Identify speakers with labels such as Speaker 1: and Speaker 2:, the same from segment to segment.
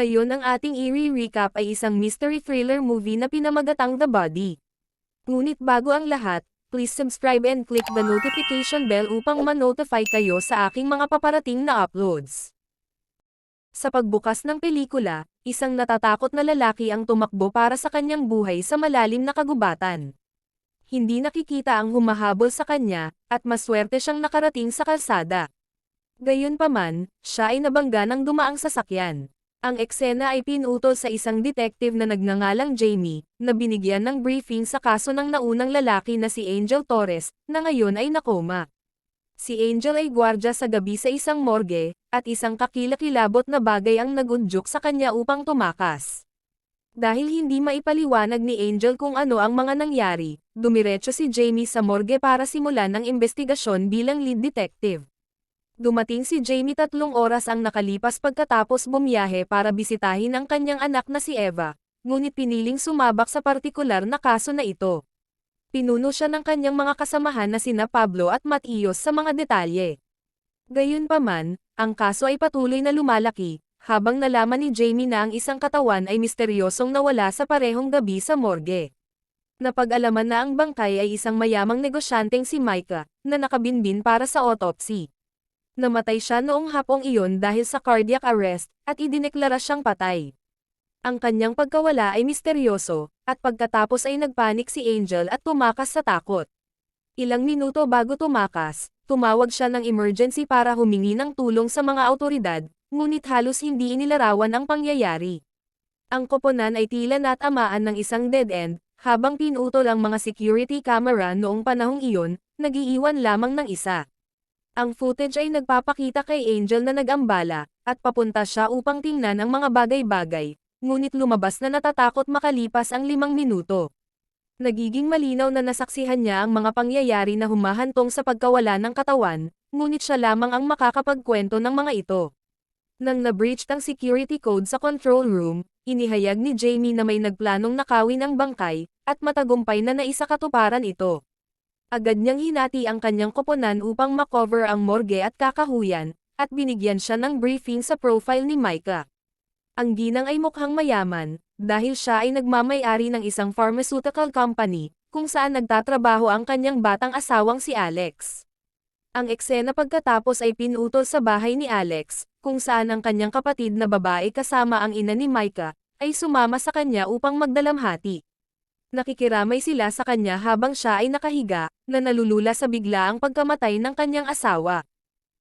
Speaker 1: Ngayon ang ating i-recap ay isang mystery thriller movie na pinamagatang The Body. Ngunit bago ang lahat, please subscribe and click the notification bell upang ma-notify kayo sa aking mga paparating na uploads. Sa pagbukas ng pelikula, isang natatakot na lalaki ang tumakbo para sa kanyang buhay sa malalim na kagubatan. Hindi nakikita ang humahabol sa kanya, at maswerte siyang nakarating sa kalsada. Gayunpaman, siya ay nabangga ng dumaang sasakyan. Ang eksena ay pinutol sa isang detective na nagngangalang Jamie, na binigyan ng briefing sa kaso ng naunang lalaki na si Angel Torres, na ngayon ay nakoma. Si Angel ay gwardya sa gabi sa isang morgue, at isang kakilakilabot na bagay ang nagundyok sa kanya upang tumakas. Dahil hindi maipaliwanag ni Angel kung ano ang mga nangyari, dumiretso si Jamie sa morgue para simulan ang investigasyon bilang lead detective. Dumating si Jamie 3 oras ang nakalipas pagkatapos bumiyahe para bisitahin ang kanyang anak na si Eva, ngunit piniling sumabak sa partikular na kaso na ito. Pinuno siya ng kanyang mga kasamahan na sina Pablo at Matios sa mga detalye. Gayunpaman, ang kaso ay patuloy na lumalaki, habang nalaman ni Jamie na ang isang katawan ay misteryosong nawala sa parehong gabi sa morgue. Napag-alaman na ang bangkay ay isang mayamang negosyanteng si Micah, na nakabinbin para sa autopsy. Namatay siya noong hapong iyon dahil sa cardiac arrest, at idineklara siyang patay. Ang kanyang pagkawala ay misteryoso, at pagkatapos ay nagpanik si Angel at tumakas sa takot. Ilang minuto bago tumakas, tumawag siya ng emergency para humingi ng tulong sa mga awtoridad, ngunit halos hindi inilarawan ang pangyayari. Ang koponan ay tila natamaan ng isang dead end, habang pinutol ang mga security camera noong panahong iyon, nag-iiwan lamang ng isa. Ang footage ay nagpapakita kay Angel na nag-ambala, at papunta siya upang tingnan ang mga bagay-bagay, ngunit lumabas na natatakot makalipas ang 5 minuto. Nagiging malinaw na nasaksihan niya ang mga pangyayari na humahantong sa pagkawala ng katawan, ngunit siya lamang ang makakapagkwento ng mga ito. Nang na-breach ang security code sa control room, inihayag ni Jamie na may nagplanong nakawin ang bangkay, at matagumpay na naisakatuparan ito. Agad niyang hinati ang kanyang koponan upang makover ang morgue at kakahuyan, at binigyan siya ng briefing sa profile ni Micah. Ang ginang ay mukhang mayaman, dahil siya ay nagmamay-ari ng isang pharmaceutical company, kung saan nagtatrabaho ang kanyang batang asawang si Alex. Ang eksena pagkatapos ay pinutol sa bahay ni Alex, kung saan ang kanyang kapatid na babae kasama ang ina ni Micah, ay sumama sa kanya upang magdalamhati. Nakikiramay sila sa kanya habang siya ay nakahiga, na nalulula sa biglaang pagkamatay ng kanyang asawa.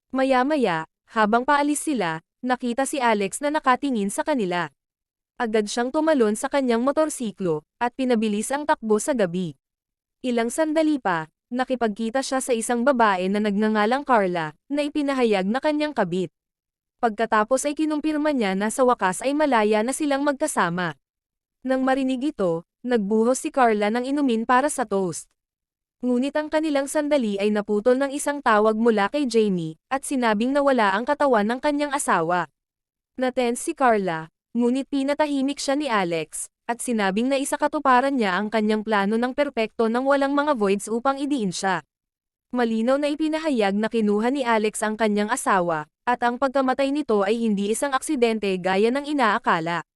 Speaker 1: Maya-maya, habang paalis sila, nakita si Alex na nakatingin sa kanila. Agad siyang tumalon sa kanyang motorsiklo, at pinabilis ang takbo sa gabi. Ilang sandali pa, nakipagkita siya sa isang babae na nagngangalang Carla, na ipinahayag na kanyang kabit. Pagkatapos ay kinumpirma niya na sa wakas ay malaya na silang magkasama. Nang marinig ito, nagbuhos si Carla ng inumin para sa toast. Ngunit ang kanilang sandali ay naputol ng isang tawag mula kay Jamie, at sinabing nawala ang katawan ng kanyang asawa. Natense si Carla, ngunit pinatahimik siya ni Alex, at sinabing na isakatuparan niya ang kanyang plano ng perpekto nang walang mga voids upang idiin siya. Malinaw na ipinahayag na kinuha ni Alex ang kanyang asawa, at ang pagkamatay nito ay hindi isang aksidente gaya ng inaakala.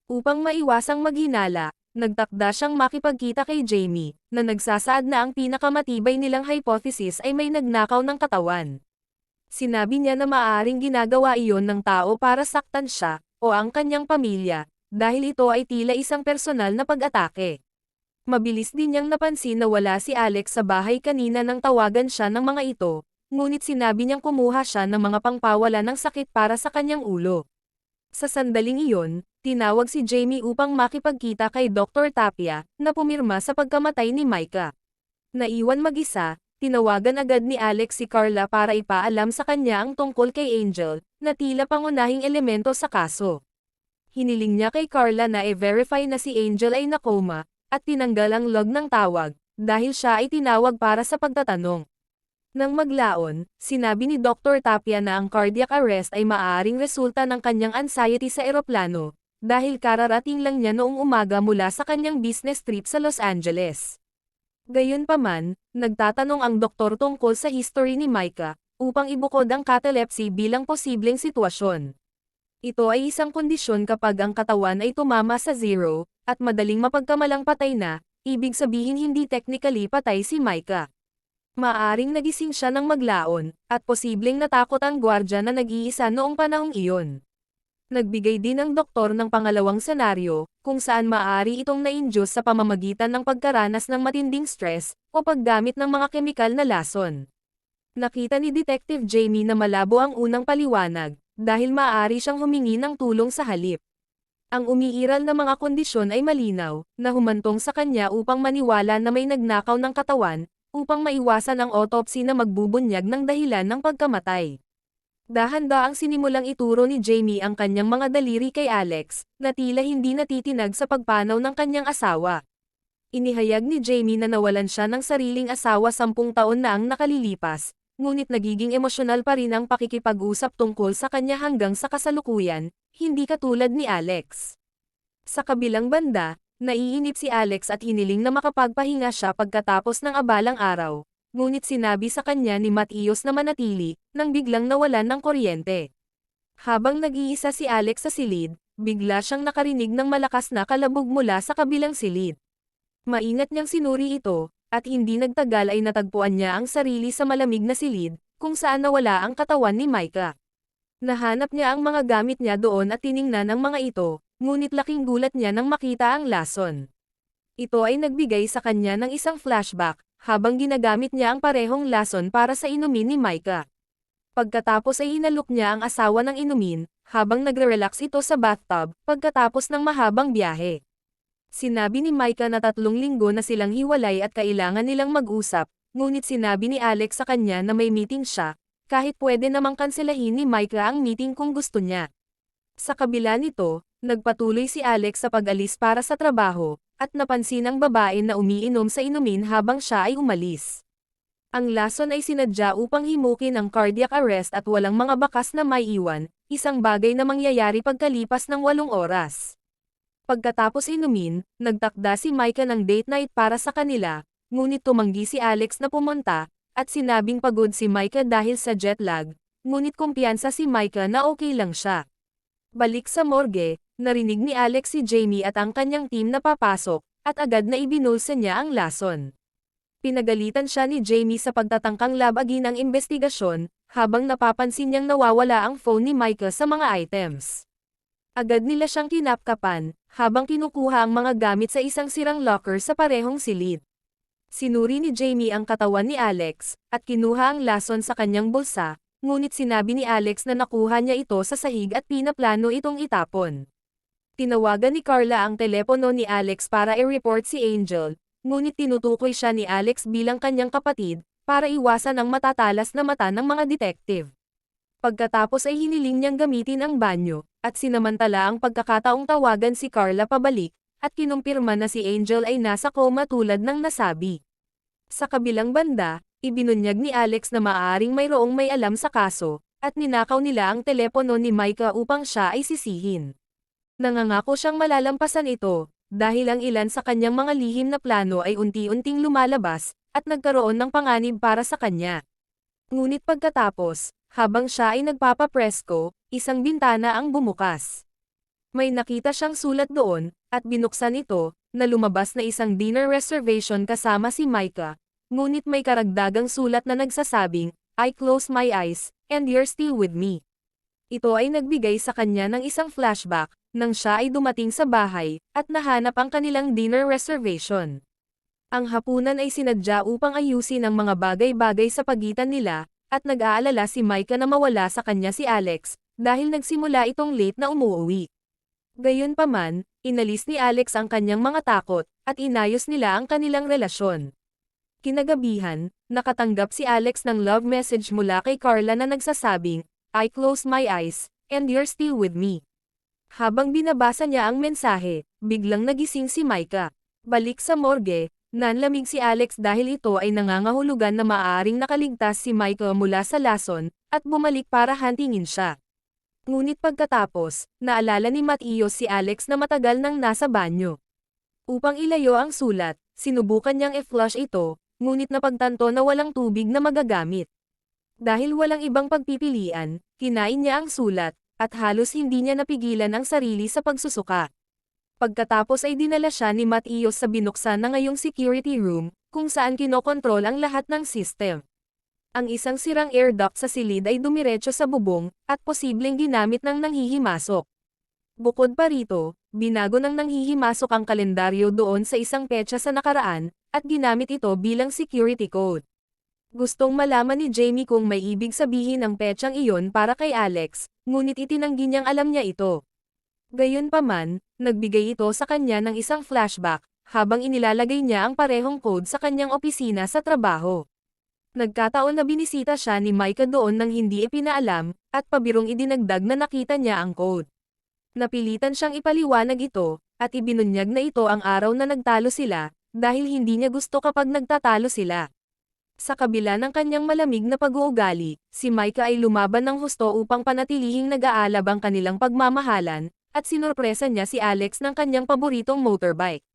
Speaker 1: Upang maiwasang maghinala, nagtakda siyang makipagkita kay Jamie, na nagsasaad na ang pinakamatibay nilang hypothesis ay may nagnakaw ng katawan. Sinabi niya na maaaring ginagawa iyon ng tao para saktan siya, o ang kanyang pamilya, dahil ito ay tila isang personal na pag-atake. Mabilis din niyang napansin na wala si Alex sa bahay kanina nang tawagan siya ng mga ito, ngunit sinabi niyang kumuha siya ng mga pangpawala ng sakit para sa kanyang ulo. Sa sandaling iyon, tinawag si Jamie upang makipagkita kay Dr. Tapia, na pumirma sa pagkamatay ni Micah. Naiwan mag-isa, tinawagan agad ni Alex si Carla para ipaalam sa kanya ang tungkol kay Angel, na tila pangunahing elemento sa kaso. Hiniling niya kay Carla na i-verify na si Angel ay nakoma, at tinanggal ang log ng tawag, dahil siya ay tinawag para sa pagtatanong. Nang maglaon, sinabi ni Dr. Tapia na ang cardiac arrest ay maaaring resulta ng kanyang anxiety sa eroplano, dahil kararating lang niya noong umaga mula sa kanyang business trip sa Los Angeles. Gayunpaman, nagtatanong ang doktor tungkol sa history ni Micah, upang ibukod ang catalepsy bilang posibleng sitwasyon. Ito ay isang kondisyon kapag ang katawan ay tumama sa zero, at madaling mapagkamalang patay na, ibig sabihin hindi technically patay si Micah. Maaring nagising siya ng maglaon, at posibleng natakot ang gwardya na nag-iisa noong panahong iyon. Nagbigay din ang doktor ng pangalawang senaryo, kung saan maaari itong na-induce sa pamamagitan ng pagkaranas ng matinding stress, o paggamit ng mga kemikal na lason. Nakita ni Detective Jamie na malabo ang unang paliwanag, dahil maaari siyang humingi ng tulong sa halip. Ang umiiral na mga kondisyon ay malinaw, na humantong sa kanya upang maniwala na may nagnakaw ng katawan, upang maiwasan ang autopsy na magbubunyag ng dahilan ng pagkamatay. Dahan-daang sinimulang ituro ni Jamie ang kanyang mga daliri kay Alex, na tila hindi natitinag sa pagpanaw ng kanyang asawa. Inihayag ni Jamie na nawalan siya ng sariling asawa 10 taon na ang nakalilipas, ngunit nagiging emosyonal pa rin ang pakikipag-usap tungkol sa kanya hanggang sa kasalukuyan, hindi katulad ni Alex. Sa kabilang banda, naiinip si Alex at hiniling na makapagpahinga siya pagkatapos ng abalang araw, ngunit sinabi sa kanya ni Matheus na manatili, nang biglang nawalan ng kuryente. Habang nag-iisa si Alex sa silid, bigla siyang nakarinig ng malakas na kalabog mula sa kabilang silid. Maingat niyang sinuri ito, at hindi nagtagal ay natagpuan niya ang sarili sa malamig na silid, kung saan nawala ang katawan ni Micah. Nahanap niya ang mga gamit niya doon at tiningnan ang mga ito, ngunit laking gulat niya nang makita ang lason. Ito ay nagbigay sa kanya ng isang flashback, habang ginagamit niya ang parehong lason para sa inumin ni Micah. Pagkatapos ay inalok niya ang asawa ng inumin, habang nagre-relax ito sa bathtub, pagkatapos ng mahabang biyahe. Sinabi ni Micah na 3 linggo na silang hiwalay at kailangan nilang mag-usap, ngunit sinabi ni Alex sa kanya na may meeting siya, kahit pwede namang kanselahin ni Micah ang meeting kung gusto niya. Sa kabila nito, nagpatuloy si Alex sa pag-alis para sa trabaho, at napansin ang babae na umiinom sa inumin habang siya ay umalis. Ang lason ay sinadya upang himukin ang cardiac arrest at walang mga bakas na maiiwan, isang bagay na mangyayari pagkalipas ng 8 oras. Pagkatapos inumin, nagtakda si Micah ng date night para sa kanila, ngunit tumanggi si Alex na pumunta, at sinabing pagod si Micah dahil sa jet lag, ngunit kumpiyansa si Micah na okay lang siya. Balik sa morgue, narinig ni Alex si Jamie at ang kanyang team na papasok, at agad na ibinulsa niya ang lason. Pinagalitan siya ni Jamie sa pagtatangkang labagin ang investigasyon, habang napapansin niyang nawawala ang phone ni Micah sa mga items. Agad nila siyang kinapkapan, habang kinukuha ang mga gamit sa isang sirang locker sa parehong silid. Sinuri ni Jamie ang katawan ni Alex, at kinuha ang lason sa kanyang bulsa, ngunit sinabi ni Alex na nakuha niya ito sa sahig at pinaplano itong itapon. Tinawagan ni Carla ang telepono ni Alex para i-report si Angel, ngunit tinutukoy siya ni Alex bilang kanyang kapatid, para iwasan ang matatalas na mata ng mga detective. Pagkatapos ay hiniling niyang gamitin ang banyo, at sinamantala ang pagkakataong tawagan si Carla pabalik, at kinumpirma na si Angel ay nasa coma tulad ng nasabi. Sa kabilang banda, ibinunyag ni Alex na maaaring mayroong may alam sa kaso, at ninakaw nila ang telepono ni Micah upang siya ay sisihin. Nangangako siyang malalampasan ito, dahil ang ilan sa kanyang mga lihim na plano ay unti-unting lumalabas, at nagkaroon ng panganib para sa kanya. Ngunit pagkatapos, habang siya ay nagpapapresko, isang bintana ang bumukas. May nakita siyang sulat doon, at binuksan ito, na lumabas na isang dinner reservation kasama si Micah, ngunit may karagdagang sulat na nagsasabing, I close my eyes, and you're still with me. Ito ay nagbigay sa kanya ng isang flashback, nang siya ay dumating sa bahay, at nahanap ang kanilang dinner reservation. Ang hapunan ay sinadya upang ayusin ang mga bagay-bagay sa pagitan nila, at nag-aalala si Micah na mawala sa kanya si Alex, dahil nagsimula itong late na umuwi. Gayunpaman, inalis ni Alex ang kanyang mga takot, at inayos nila ang kanilang relasyon. Kinagabihan, nakatanggap si Alex ng love message mula kay Carla na nagsasabing, I close my eyes, and you're still with me. Habang binabasa niya ang mensahe, biglang nagising si Micah. Balik sa morgue, nanlamig si Alex dahil ito ay nangangahulugan na maaaring nakaligtas si Micah mula sa lason, at bumalik para hantingin siya. Ngunit pagkatapos, naalala ni Matheus si Alex na matagal nang nasa banyo. Upang ilayo ang sulat, sinubukan niyang i-flush ito, ngunit napagtanto na walang tubig na magagamit. Dahil walang ibang pagpipilian, kinain niya ang sulat, at halos hindi niya napigilan ang sarili sa pagsusuka. Pagkatapos ay dinala siya ni Matthias sa binuksan na ngayong security room, kung saan kinokontrol ang lahat ng system. Ang isang sirang air duct sa silid ay dumiretso sa bubong, at posibleng ginamit ng nanghihimasok. Bukod pa rito, binago ng nanghihimasok ang kalendaryo doon sa isang petsa sa nakaraan, at ginamit ito bilang security code. Gustong malaman ni Jamie kung may ibig sabihin ang petsang iyon para kay Alex, ngunit itinanggi niyang alam niya ito. Gayunpaman, nagbigay ito sa kanya ng isang flashback, habang inilalagay niya ang parehong code sa kanyang opisina sa trabaho. Nagkataon na binisita siya ni Micah doon nang hindi ipinaalam, at pabirong idinagdag na nakita niya ang code. Napilitan siyang ipaliwanag ito, at ibinunyag na ito ang araw na nagtalo sila, dahil hindi niya gusto kapag nagtatalo sila. Sa kabila ng kanyang malamig na pag-uugali, si Micah ay lumaban ng husto upang panatilihing nag-aalab ang kanilang pagmamahalan, at sinurpresa niya si Alex ng kanyang paboritong motorbike.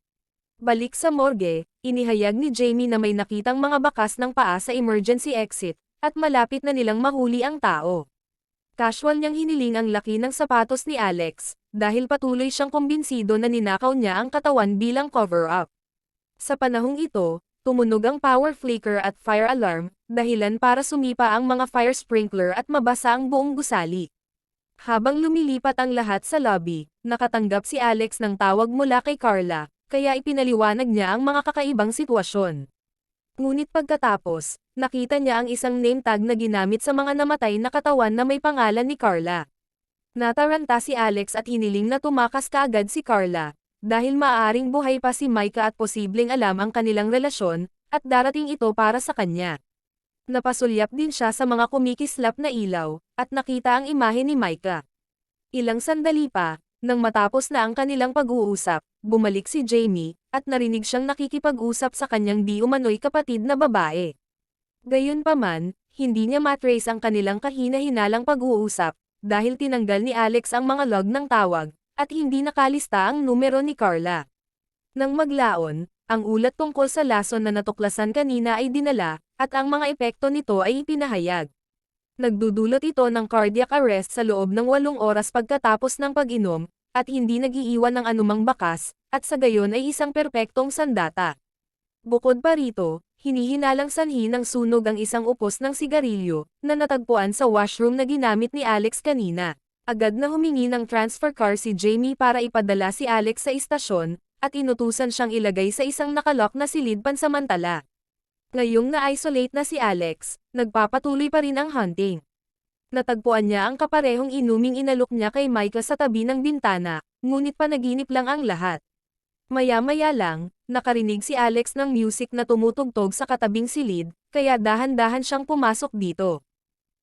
Speaker 1: Balik sa morgue, inihayag ni Jamie na may nakitang mga bakas ng paa sa emergency exit, at malapit na nilang mahuli ang tao. Casual niyang hiniling ang laki ng sapatos ni Alex, dahil patuloy siyang kumbinsido na ninakaw niya ang katawan bilang cover-up. Sa panahong ito, tumunog ang power flicker at fire alarm, dahilan para sumipa ang mga fire sprinkler at mabasa ang buong gusali. Habang lumilipat ang lahat sa lobby, nakatanggap si Alex ng tawag mula kay Carla, kaya ipinaliwanag niya ang mga kakaibang sitwasyon. Ngunit pagkatapos, nakita niya ang isang name tag na ginamit sa mga namatay na katawan na may pangalan ni Carla. Nataranta si Alex at hiniling na tumakas kaagad si Carla, dahil maaaring buhay pa si Micah at posibleng alam ang kanilang relasyon, at darating ito para sa kanya. Napasulyap din siya sa mga kumikislap na ilaw, at nakita ang imahe ni Micah. Ilang sandali pa, nang matapos na ang kanilang pag-uusap, bumalik si Jamie, at narinig siyang nakikipag-usap sa kanyang di umano'y kapatid na babae. Gayunpaman, hindi niya matrace ang kanilang kahina-hinalang pag-uusap, dahil tinanggal ni Alex ang mga log ng tawag, at hindi nakalista ang numero ni Carla. Nang maglaon, ang ulat tungkol sa lason na natuklasan kanina ay dinala, at ang mga epekto nito ay ipinahayag. Nagdudulot ito ng cardiac arrest sa loob ng 8 oras pagkatapos ng pag-inom, at hindi nagiiwan ng anumang bakas, at sa gayon ay isang perpektong sandata. Bukod pa rito, hinihinalang sanhi ng sunog ang isang upos ng sigarilyo, na natagpuan sa washroom na ginamit ni Alex kanina. Agad na humingi ng transfer car si Jamie para ipadala si Alex sa istasyon, at inutusan siyang ilagay sa isang nakalock na silid pansamantala. Ngayong na-isolate na si Alex, nagpapatuloy pa rin ang hunting. Natagpuan niya ang kaparehong inuming inalok niya kay Micah sa tabi ng bintana, ngunit panaginip lang ang lahat. Maya-maya lang, nakarinig si Alex ng music na tumutugtog sa katabing silid, kaya dahan-dahan siyang pumasok dito.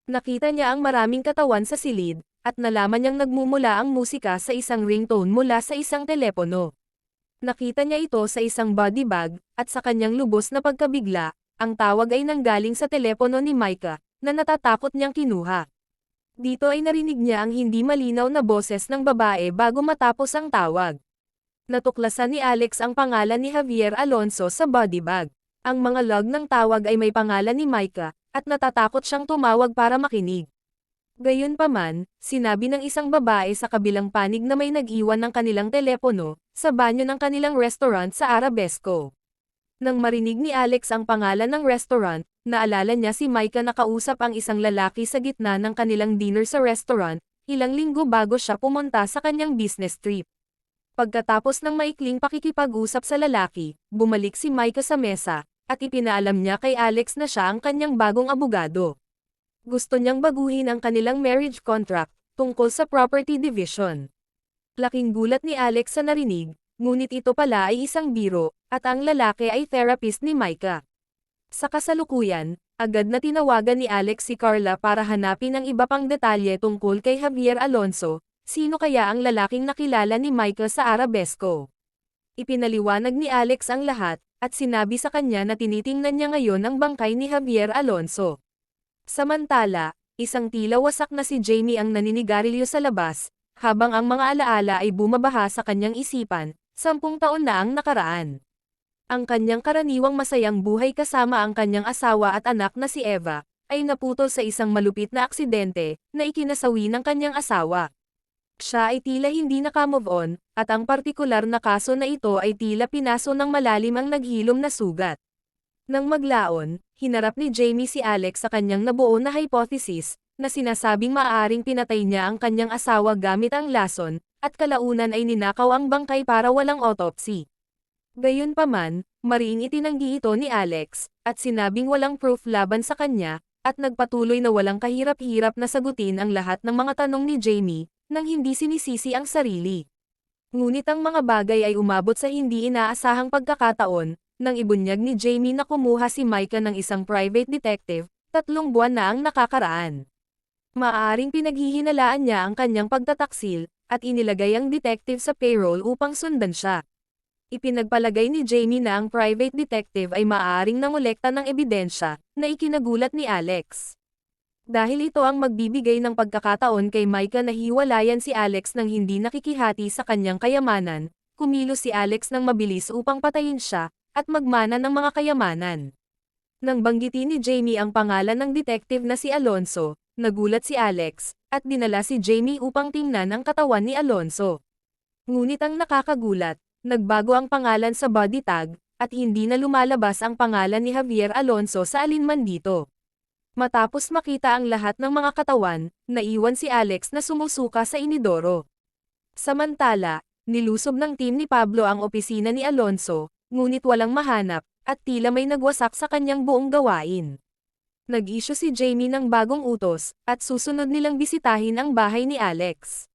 Speaker 1: Nakita niya ang maraming katawan sa silid, at nalaman niyang nagmumula ang musika sa isang ringtone mula sa isang telepono. Nakita niya ito sa isang body bag, at sa kanyang lubos na pagkabigla, ang tawag ay nanggaling sa telepono ni Micah, na natatakot niyang kinuha. Dito ay narinig niya ang hindi malinaw na boses ng babae bago matapos ang tawag. Natuklasan ni Alex ang pangalan ni Javier Alonso sa body bag. Ang mga log ng tawag ay may pangalan ni Micah, at natatakot siyang tumawag para makinig. Gayunpaman, sinabi ng isang babae sa kabilang panig na may nag-iwan ng kanilang telepono, sa banyo ng kanilang restaurant sa Arabesco. Nang marinig ni Alex ang pangalan ng restaurant, naalala niya si Micah na kausap ang isang lalaki sa gitna ng kanilang dinner sa restaurant, ilang linggo bago siya pumunta sa kanyang business trip. Pagkatapos ng maikling pakikipag-usap sa lalaki, bumalik si Micah sa mesa, at ipinaalam niya kay Alex na siya ang kanyang bagong abogado. Gusto niyang baguhin ang kanilang marriage contract, tungkol sa property division. Laking gulat ni Alex sa narinig, ngunit ito pala ay isang biro, at ang lalaki ay therapist ni Micah. Sa kasalukuyan, agad na tinawagan ni Alex si Carla para hanapin ang iba pang detalye tungkol kay Javier Alonso, sino kaya ang lalaking nakilala ni Micah sa Arabesco. Ipinaliwanag ni Alex ang lahat, at sinabi sa kanya na tinitingnan niya ngayon ang bangkay ni Javier Alonso. Samantala, isang tila wasak na si Jamie ang naninigarilyo sa labas, habang ang mga alaala ay bumabaha sa kanyang isipan, 10 taon na ang nakaraan. Ang kanyang karaniwang masayang buhay kasama ang kanyang asawa at anak na si Eva, ay naputol sa isang malupit na aksidente na ikinasawi ng kanyang asawa. Siya ay tila hindi nakamove on, at ang partikular na kaso na ito ay tila pinaso ng malalim ang naghilom na sugat. Nang maglaon, hinarap ni Jamie si Alex sa kanyang nabuo na hypothesis, na sinasabing maaaring pinatay niya ang kanyang asawa gamit ang lason, at kalaunan ay ninakaw ang bangkay para walang autopsy. Gayunpaman, mariing itinanggi ito ni Alex, at sinabing walang proof laban sa kanya, at nagpatuloy na walang kahirap-hirap na sagutin ang lahat ng mga tanong ni Jamie, nang hindi sinisisi ang sarili. Ngunit ang mga bagay ay umabot sa hindi inaasahang pagkakataon, nang ibunyag ni Jamie na kumuha si Micah ng isang private detective, 3 buwan na ang nakakaraan. Maaaring pinaghihinalaan niya ang kanyang pagtataksil, at inilagay ang detective sa payroll upang sundan siya. Ipinagpalagay ni Jamie na ang private detective ay maaaring nangolekta ng ebidensya, na ikinagulat ni Alex. Dahil ito ang magbibigay ng pagkakataon kay Micah na hiwalayan si Alex nang hindi nakikihati sa kanyang kayamanan, kumilos si Alex ng mabilis upang patayin siya, at magmana ng mga kayamanan. Nang banggitin ni Jamie ang pangalan ng detective na si Alonso, nagulat si Alex, at dinala si Jamie upang tingnan ang katawan ni Alonso. Ngunit ang nakakagulat, nagbago ang pangalan sa body tag, at hindi na lumalabas ang pangalan ni Javier Alonso sa alinman dito. Matapos makita ang lahat ng mga katawan, naiwan si Alex na sumusuka sa inidoro. Samantala, nilusob ng team ni Pablo ang opisina ni Alonso, ngunit walang mahanap, at tila may nagwasak sa kanyang buong gawain. Nag-issue si Jamie ng bagong utos, at susunod nilang bisitahin ang bahay ni Alex.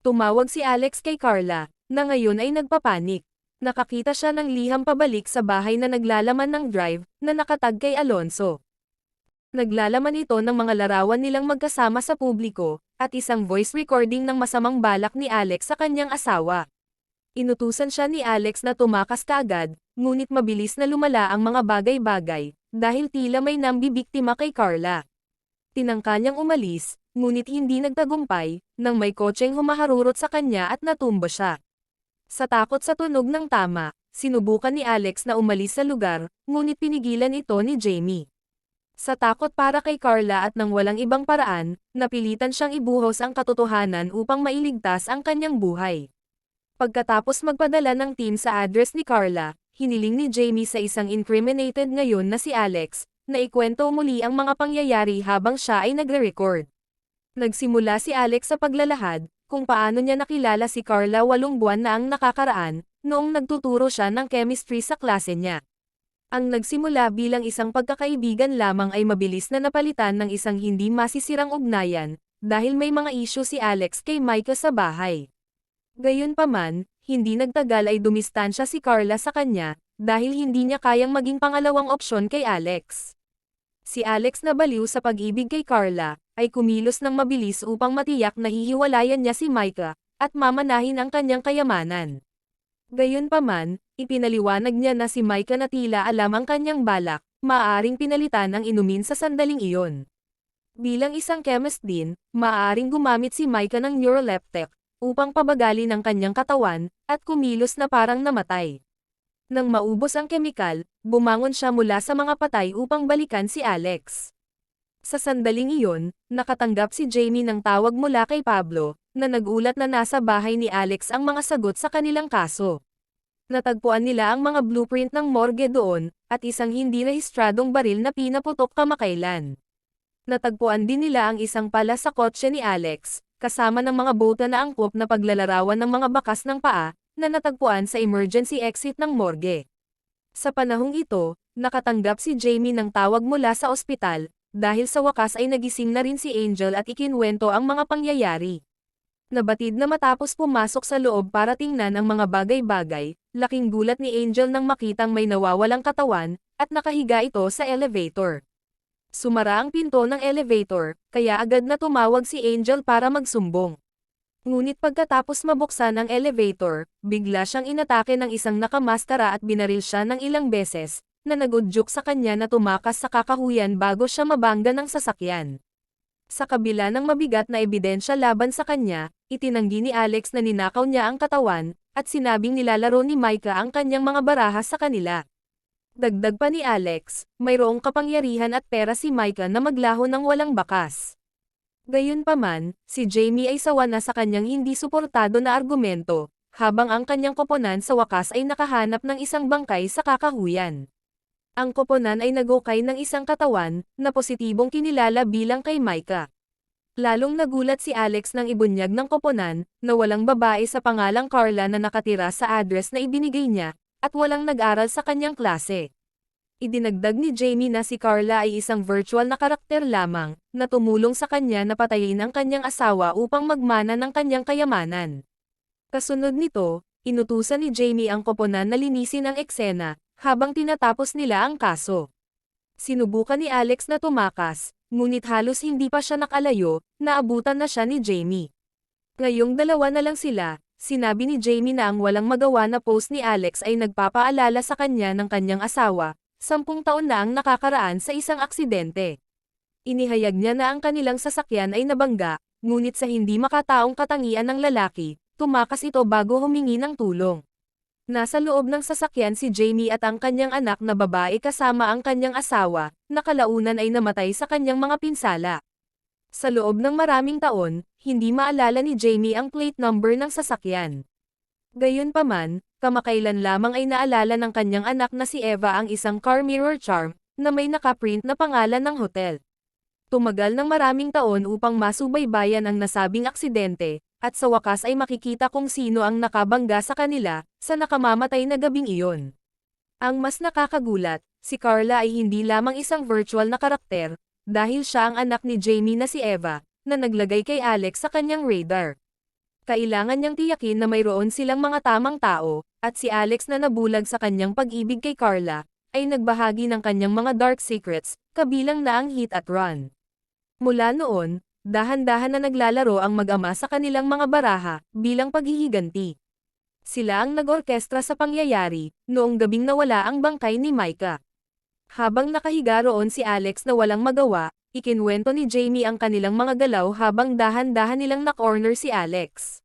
Speaker 1: Tumawag si Alex kay Carla, na ngayon ay nagpapanik. Nakakita siya ng liham pabalik sa bahay na naglalaman ng drive, na nakatag kay Alonso. Naglalaman ito ng mga larawan nilang magkasama sa publiko, at isang voice recording ng masamang balak ni Alex sa kanyang asawa. Inutusan siya ni Alex na tumakas kaagad, ngunit mabilis na lumala ang mga bagay-bagay, dahil tila may nambibiktima kay Carla. Tinangka niyang umalis, ngunit hindi nagtagumpay, nang may kotseng humaharurot sa kanya at natumba siya. Sa takot sa tunog ng tama, sinubukan ni Alex na umalis sa lugar, ngunit pinigilan ito ni Jamie. Sa takot para kay Carla at nang walang ibang paraan, napilitan siyang ibuhos ang katotohanan upang mailigtas ang kanyang buhay. Pagkatapos magpadala ng team sa address ni Carla, hiniling ni Jamie sa isang incriminated ngayon na si Alex, na ikwento muli ang mga pangyayari habang siya ay nagre-record. Nagsimula si Alex sa paglalahad, kung paano niya nakilala si Carla 8 buwan na ang nakakaraan, noong nagtuturo siya ng chemistry sa klase niya. Ang nagsimula bilang isang pagkakaibigan lamang ay mabilis na napalitan ng isang hindi masisirang ugnayan, dahil may mga issue si Alex kay Micah sa bahay. Gayunpaman, hindi nagtagal ay dumistansya si Carla sa kanya, dahil hindi niya kayang maging pangalawang opsyon kay Alex. Si Alex na baliw sa pag-ibig kay Carla, ay kumilos ng mabilis upang matiyak na hihiwalayan niya si Micah, at mamanahin ang kanyang kayamanan. Gayunpaman, ipinaliwanag niya na si Micah na tila alam ang kanyang balak, maaaring pinalitan ang inumin sa sandaling iyon. Bilang isang chemist din, maaaring gumamit si Micah ng neuroleptic, upang pabagalin ang kanyang katawan, at kumilos na parang namatay. Nang maubos ang kemikal, bumangon siya mula sa mga patay upang balikan si Alex. Sa sandaling iyon, nakatanggap si Jamie ng tawag mula kay Pablo, na nagulat na nasa bahay ni Alex ang mga sagot sa kanilang kaso. Natagpuan nila ang mga blueprint ng morgue doon, at isang hindi rehistradong baril na pinaputok kamakailan. Natagpuan din nila ang isang pala sa kotse ni Alex, kasama ng mga bota na angkop na paglalarawan ng mga bakas ng paa, na natagpuan sa emergency exit ng morgue. Sa panahong ito, nakatanggap si Jamie ng tawag mula sa ospital, dahil sa wakas ay nagising na rin si Angel at ikinwento ang mga pangyayari. Nabatid na matapos pumasok sa loob para tingnan ang mga bagay-bagay, laking gulat ni Angel nang makitang may nawawalang katawan, at nakahiga ito sa elevator. Sumara ang pinto ng elevator, kaya agad na tumawag si Angel para magsumbong. Ngunit pagkatapos mabuksan ang elevator, bigla siyang inatake ng isang nakamaskara at binaril siya ng ilang beses, na nagudyok sa kanya na tumakas sa kakahuyan bago siya mabangga ng sasakyan. Sa kabila ng mabigat na ebidensya laban sa kanya, itinanggi ni Alex na ninakaw niya ang katawan, at sinabing nilalaro ni Micah ang kanyang mga baraha sa kanila. Dagdag pa ni Alex, mayroong kapangyarihan at pera si Micah na maglaho ng walang bakas. Gayunpaman, si Jamie ay sawa na sa kanyang hindi suportado na argumento, habang ang kanyang koponan sa wakas ay nakahanap ng isang bangkay sa kakahuyan. Ang koponan ay nagukay ng isang katawan, na positibong kinilala bilang kay Micah. Lalong nagulat si Alex nang ibunyag ng koponan, na walang babae sa pangalang Carla na nakatira sa address na ibinigay niya, at walang nag-aral sa kanyang klase. Idinagdag ni Jamie na si Carla ay isang virtual na karakter lamang, na tumulong sa kanya na patayin ang kanyang asawa upang magmana ng kanyang kayamanan. Kasunod nito, inutusan ni Jamie ang koponan na linisin ang eksena, habang tinatapos nila ang kaso. Sinubukan ni Alex na tumakas, ngunit halos hindi pa siya nakalayo, naabutan na siya ni Jamie. Ngayong dalawa na lang sila, sinabi ni Jamie na ang walang magawa na post ni Alex ay nagpapaalala sa kanya ng kanyang asawa, 10 taon na ang nakakaraan sa isang aksidente. Inihayag niya na ang kanilang sasakyan ay nabangga, ngunit sa hindi makataong katangian ng lalaki, tumakas ito bago humingi ng tulong. Nasa loob ng sasakyan si Jamie at ang kanyang anak na babae kasama ang kanyang asawa, na kalaunan ay namatay sa kanyang mga pinsala. Sa loob ng maraming taon, hindi maalala ni Jamie ang plate number ng sasakyan. Gayunpaman, kamakailan lamang ay naalala ng kanyang anak na si Eva ang isang car mirror charm, na may nakaprint na pangalan ng hotel. Tumagal ng maraming taon upang masubaybayan ang nasabing aksidente, at sa wakas ay makikita kung sino ang nakabangga sa kanila, sa nakamamatay na gabing iyon. Ang mas nakakagulat, si Carla ay hindi lamang isang virtual na karakter, dahil siya ang anak ni Jamie na si Eva, na naglagay kay Alex sa kanyang radar. Kailangan niyang tiyakin na mayroon silang mga tamang tao, at si Alex na nabulag sa kanyang pag-ibig kay Carla, ay nagbahagi ng kanyang mga dark secrets, kabilang na ang hit at run. Mula noon, dahan-dahan na naglalaro ang mag-ama sa kanilang mga baraha, bilang paghihiganti. Sila ang nag-orkestra sa pangyayari, noong gabing nawala ang bangkay ni Micah. Habang nakahiga roon si Alex na walang magawa, ikinwento ni Jamie ang kanilang mga galaw habang dahan-dahan nilang na-corner si Alex.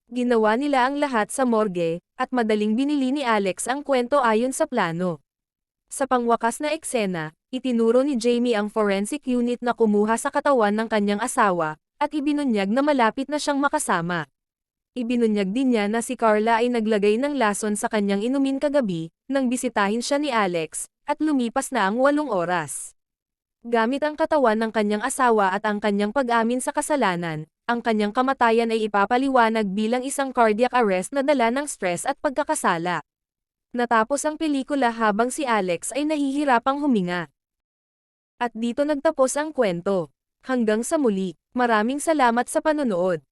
Speaker 1: Ginawa nila ang lahat sa morgue, at madaling binili ni Alex ang kwento ayon sa plano. Sa pangwakas na eksena, itinuro ni Jamie ang forensic unit na kumuha sa katawan ng kanyang asawa, at ibinunyag na malapit na siyang makasama. Ibinunyag din niya na si Carla ay naglagay ng lason sa kanyang inumin kagabi, nang bisitahin siya ni Alex, at lumipas na ang 8 oras. Gamit ang katawan ng kanyang asawa at ang kanyang pag-amin sa kasalanan, ang kanyang kamatayan ay ipapaliwanag bilang isang cardiac arrest na dala ng stress at pagkakasala. Natapos ang pelikula habang si Alex ay nahihirapang huminga. At dito nagtapos ang kwento. Hanggang sa muli, maraming salamat sa panonood.